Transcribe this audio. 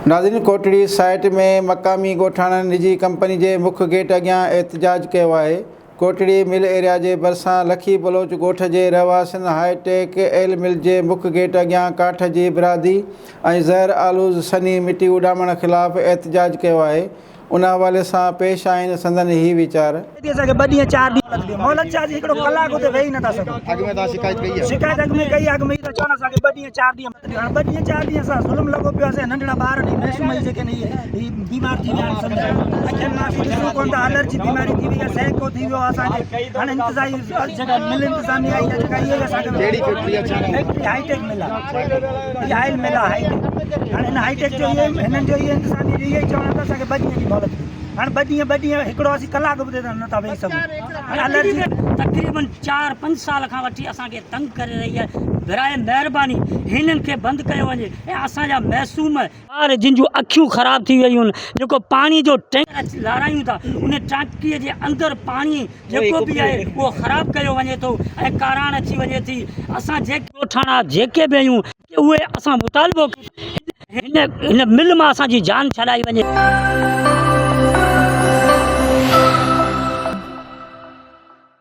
नाज़रीन, कोटड़ी साइट में मक़ामी ॻोठाणनि निजी कंपनी के मुख्य गेट अॻियां एहतजाज किया है। कोटड़ी मिल एरिया के भरिसां लखी बलोच ॻोठ के रहवासियों हाईटेक एल मिल के मुख्य गेट अॻियां काठ की बिरादी और ज़हर आलूज़ सनी मिट्टी उडामण खिलाफ़ एहतजाज किया है। उन हवाले से पेश आहिनि संदन ही वीचार। शिकायत अॻ में कई अॻ में चवण असांखे 2 ॾींहं 4 ॾींहं 2 ॾींहं 4 ॾींहं असां ज़ुल्म लॻो पियो आहे। नंढड़ा ॿार बेशुमारी जेके ही बीमार थी विया आहिनि, अखियुनि मां ॾिसूं कोन था, एलर्जी बीमारी थी वई आहे, सैको थी वियो आहे असांखे। हाणे इंतिज़ामी जगह मिल इंतिज़ामी आई आहे जेका इहे असांखे हाईटेक मिल आहे, इहा आयल मिल आहे हाईटेक। हाणे हिन हाईटेक जो इहे हिननि जो इहे इंतिज़ामी इहे ई चवण था असांखे 2 ॾींहं जी मोहलत ॾियो। हाँ 2 ॾींहं हिकिड़ो असीं कलाक बि नथा वेही सघूं। एलर्जी तक़रीबन 4-5 साल खां वठी असांखे तंग करे रही है। बराए महिरबानी हिननि खे बंदि कयो वञे ऐं असांजा मासूम ॿार जिन जूं अखियूं ख़राब थी वियूं आहिनि, जेको पाणी जो टैंकर लारायूं था, उन टांकीअ जे अंदरि पाणी जेको बि आहे उहो ख़राबु कयो वञे थो ऐं काराण अची वञे थी। असां जेके ॻोठाणा जेके बि आहियूं उहे असां मुतालबो हिन मिल मां असांजी जान छॾाई वञे।